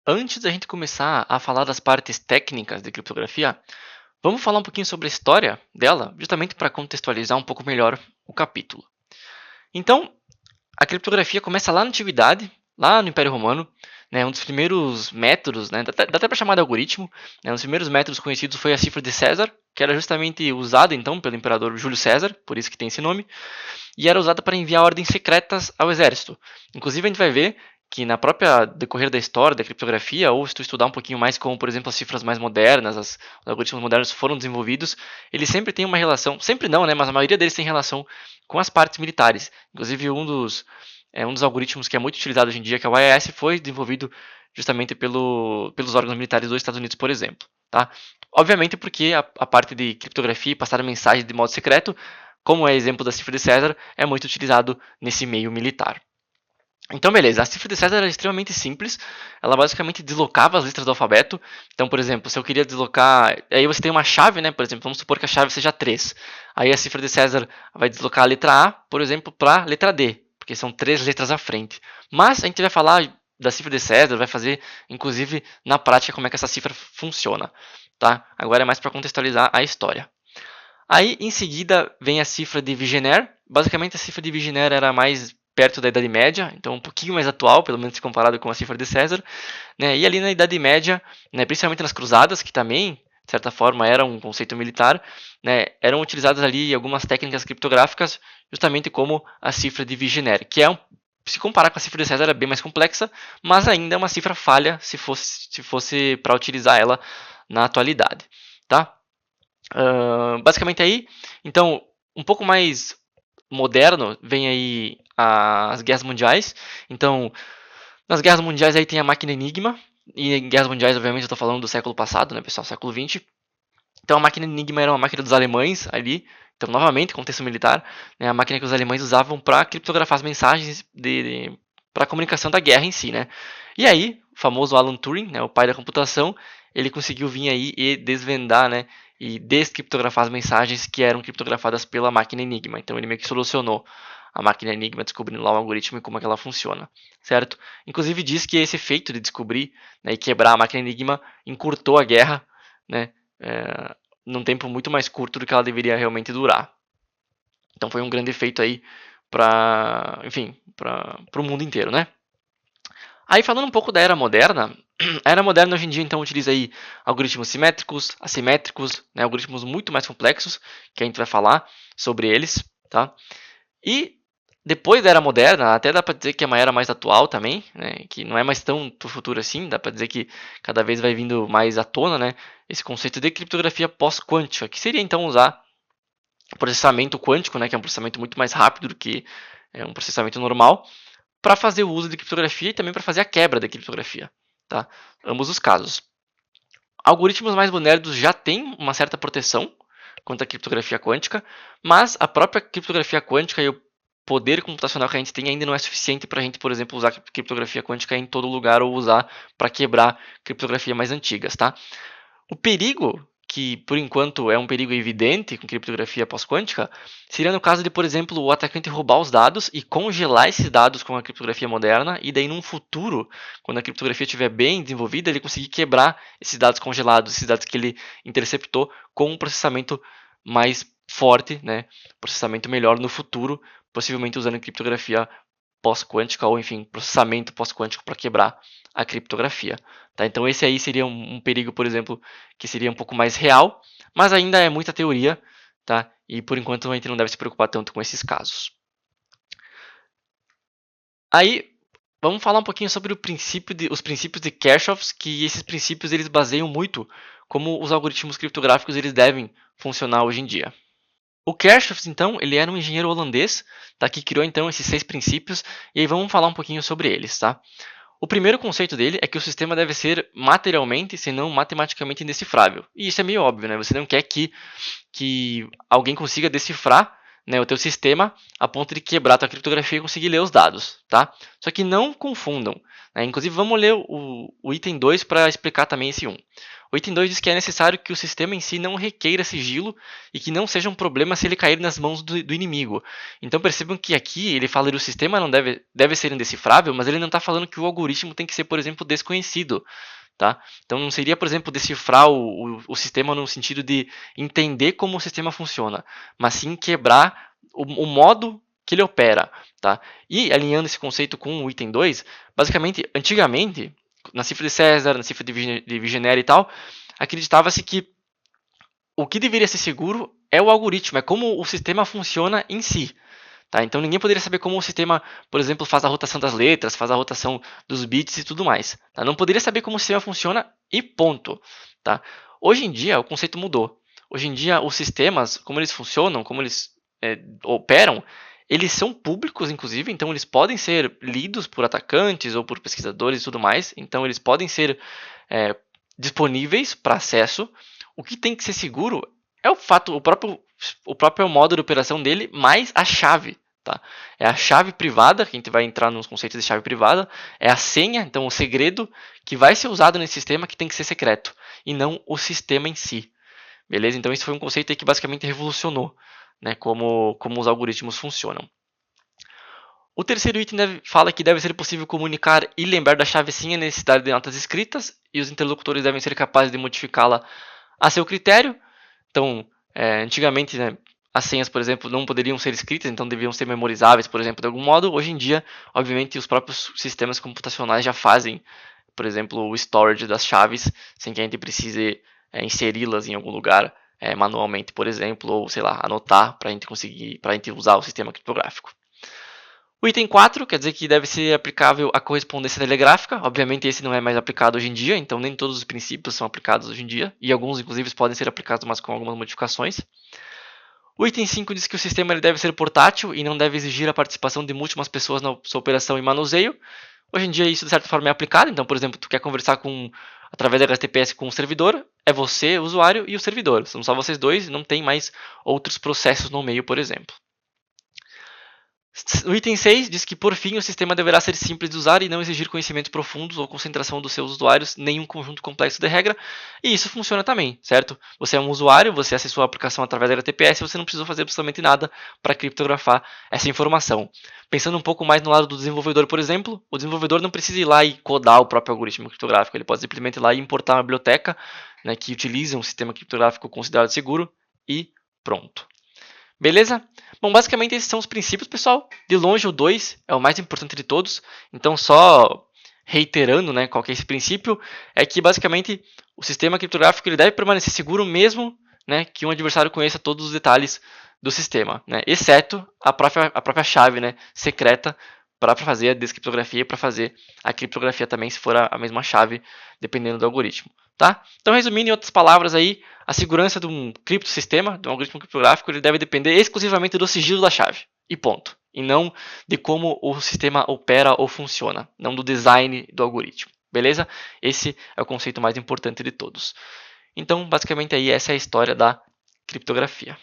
Antes da gente começar a falar das partes técnicas de criptografia, vamos falar um pouquinho sobre a história dela, justamente para contextualizar um pouco melhor o capítulo. Então, a criptografia começa lá na Antiguidade, lá no Império Romano, né, um dos primeiros métodos, né, dá até para chamar de algoritmo, né, um dos primeiros métodos conhecidos foi a cifra de César, que era justamente usada então pelo imperador Júlio César, por isso que tem esse nome, e era usada para enviar ordens secretas ao exército. Inclusive a gente vai ver que na própria decorrer da história da criptografia, ou se tu estudar um pouquinho mais como, por exemplo, as cifras mais modernas, os algoritmos modernos foram desenvolvidos, eles sempre têm uma relação, sempre não, né, mas a maioria deles tem relação com as partes militares. Inclusive um dos algoritmos que é muito utilizado hoje em dia, que é o IIS, foi desenvolvido justamente pelos órgãos militares dos Estados Unidos, por exemplo. Tá? Obviamente porque a parte de criptografia e passar mensagens de modo secreto, como é exemplo da cifra de César, é muito utilizado nesse meio militar. Então, beleza, a cifra de César era extremamente simples, ela basicamente deslocava as letras do alfabeto. Então, por exemplo, se eu queria deslocar, aí você tem uma chave, né? Por exemplo, vamos supor que a chave seja 3. Aí a cifra de César vai deslocar a letra A, por exemplo, para a letra D, porque são 3 letras à frente. Mas a gente vai falar da cifra de César, vai fazer, inclusive, na prática, como é que essa cifra funciona. Tá? Agora é mais para contextualizar a história. Aí, em seguida, vem a cifra de Vigenère. Basicamente, a cifra de Vigenère era mais perto da Idade Média, então um pouquinho mais atual, pelo menos comparado com a cifra de César. Né? E ali na Idade Média, né, principalmente nas cruzadas, que também, de certa forma, era um conceito militar, né, eram utilizadas ali algumas técnicas criptográficas, justamente como a cifra de Vigenère, que é se comparar com a cifra de César, é bem mais complexa, mas ainda é uma cifra falha se fosse para utilizar ela na atualidade. Tá? Basicamente aí, então, um pouco mais moderno, vem aí as guerras mundiais. Então, nas guerras mundiais aí tem a máquina Enigma, e em guerras mundiais, obviamente, eu estou falando do século passado, né, pessoal, século XX. Então, a máquina Enigma era uma máquina dos alemães ali, então, novamente, contexto militar, né, a máquina que os alemães usavam para criptografar as mensagens para a comunicação da guerra em si, né. E aí, o famoso Alan Turing, né, o pai da computação, ele conseguiu vir aí e desvendar, né, e descriptografar as mensagens que eram criptografadas pela máquina Enigma. Então ele meio que solucionou a máquina Enigma descobrindo lá o algoritmo e como é que ela funciona, certo? Inclusive diz que esse feito de descobrir, né, e quebrar a máquina Enigma encurtou a guerra, né, num tempo muito mais curto do que ela deveria realmente durar. Então foi um grande feito aí para, enfim, para o mundo inteiro, né? Aí falando um pouco da era moderna, a era moderna hoje em dia então utiliza aí algoritmos simétricos, assimétricos, né, algoritmos muito mais complexos, que a gente vai falar sobre eles, tá? E depois da era moderna, até dá para dizer que é uma era mais atual também, né, que não é mais tão do futuro assim, dá para dizer que cada vez vai vindo mais à tona, né, esse conceito de criptografia pós-quântica, que seria então usar processamento quântico, né, que é um processamento muito mais rápido do que um processamento normal, para fazer o uso de criptografia e também para fazer a quebra da criptografia. Tá? Ambos os casos. Algoritmos mais modernos já têm uma certa proteção contra a criptografia quântica, mas a própria criptografia quântica e o poder computacional que a gente tem ainda não é suficiente para a gente, por exemplo, usar criptografia quântica em todo lugar ou usar para quebrar criptografia mais antigas. Tá? O perigo, que por enquanto é um perigo evidente com criptografia pós-quântica, seria no caso de, por exemplo, o atacante roubar os dados e congelar esses dados com a criptografia moderna, e daí num futuro, quando a criptografia estiver bem desenvolvida, ele conseguir quebrar esses dados congelados, esses dados que ele interceptou, com um processamento mais forte, né? Processamento melhor no futuro, possivelmente usando criptografia pós-quântica ou, enfim, processamento pós-quântico para quebrar a criptografia. Tá? Então esse aí seria um perigo, por exemplo, que seria um pouco mais real, mas ainda é muita teoria, tá? E por enquanto a gente não deve se preocupar tanto com esses casos. Aí vamos falar um pouquinho sobre os princípios de Kirchhoff, que esses princípios eles baseiam muito como os algoritmos criptográficos eles devem funcionar hoje em dia. O Kirchhoff, então, ele era um engenheiro holandês, tá, que criou então esses 6 princípios, e aí vamos falar um pouquinho sobre eles, tá? O primeiro conceito dele é que o sistema deve ser materialmente, se não matematicamente indecifrável. E isso é meio óbvio, né? Você não quer que alguém consiga decifrar, né, o teu sistema a ponto de quebrar a tua criptografia e conseguir ler os dados, tá? Só que não confundam, né? Inclusive, vamos ler o item 2 para explicar também esse 1. O item 2 diz que é necessário que o sistema em si não requeira sigilo e que não seja um problema se ele cair nas mãos do inimigo. Então percebam que aqui ele fala que o sistema não deve ser indecifrável, mas ele não está falando que o algoritmo tem que ser, por exemplo, desconhecido. Tá? Então não seria, por exemplo, decifrar o sistema no sentido de entender como o sistema funciona, mas sim quebrar o modo que ele opera. Tá? E alinhando esse conceito com o item 2, basicamente, antigamente, na cifra de César, na cifra de Vigenère e tal, acreditava-se que o que deveria ser seguro é o algoritmo, é como o sistema funciona em si. Tá? Então ninguém poderia saber como o sistema, por exemplo, faz a rotação das letras, faz a rotação dos bits e tudo mais. Tá? Não poderia saber como o sistema funciona e ponto. Tá? Hoje em dia o conceito mudou. Hoje em dia os sistemas, como eles funcionam, como eles operam, eles são públicos, inclusive, então eles podem ser lidos por atacantes ou por pesquisadores e tudo mais. Então eles podem ser disponíveis para acesso. O que tem que ser seguro é o próprio modo de operação dele, mais a chave. Tá? É a chave privada, que a gente vai entrar nos conceitos de chave privada, é a senha, então o segredo que vai ser usado nesse sistema que tem que ser secreto, e não o sistema em si. Beleza? Então esse foi um conceito aí que basicamente revolucionou, né, como os algoritmos funcionam. O terceiro item fala que deve ser possível comunicar e lembrar da chave sem a necessidade de notas escritas, e os interlocutores devem ser capazes de modificá-la a seu critério. Então, antigamente, né, as senhas, por exemplo, não poderiam ser escritas, então deviam ser memorizáveis, por exemplo, de algum modo. Hoje em dia, obviamente, os próprios sistemas computacionais já fazem, por exemplo, o storage das chaves, sem que a gente precise inseri-las em algum lugar manualmente, por exemplo, ou, sei lá, anotar para a gente usar o sistema criptográfico. O item 4 quer dizer que deve ser aplicável à correspondência telegráfica. Obviamente esse não é mais aplicado hoje em dia, então nem todos os princípios são aplicados hoje em dia, e alguns inclusive podem ser aplicados, mas com algumas modificações. O item 5 diz que o sistema ele deve ser portátil e não deve exigir a participação de múltiplas pessoas na sua operação e manuseio. Hoje em dia isso de certa forma é aplicado, então por exemplo, tu quer conversar através da HTTPS com o servidor, é você, o usuário e o servidor. São só vocês dois, não tem mais outros processos no meio, por exemplo. O item 6 diz que, por fim, o sistema deverá ser simples de usar e não exigir conhecimentos profundos ou concentração dos seus usuários, nem um conjunto complexo de regra, e isso funciona também, certo? Você é um usuário, você acessou a aplicação através da HTTPS, você não precisou fazer absolutamente nada para criptografar essa informação. Pensando um pouco mais no lado do desenvolvedor, por exemplo, o desenvolvedor não precisa ir lá e codar o próprio algoritmo criptográfico, ele pode simplesmente ir lá e importar uma biblioteca, né, que utiliza um sistema criptográfico considerado seguro e pronto. Beleza? Bom, basicamente esses são os princípios, pessoal. De longe o 2 é o mais importante de todos. Então, só reiterando, né, qual que é esse princípio, é que basicamente o sistema criptográfico ele deve permanecer seguro mesmo, né, que um adversário conheça todos os detalhes do sistema, né, exceto a própria chave, né, secreta para fazer a descriptografia e para fazer a criptografia também, se for a mesma chave, dependendo do algoritmo. Tá? Então, resumindo em outras palavras aí, a segurança de um criptosistema, de um algoritmo criptográfico, ele deve depender exclusivamente do sigilo da chave. E ponto. E não de como o sistema opera ou funciona. Não do design do algoritmo. Beleza? Esse é o conceito mais importante de todos. Então, basicamente aí, essa é a história da criptografia.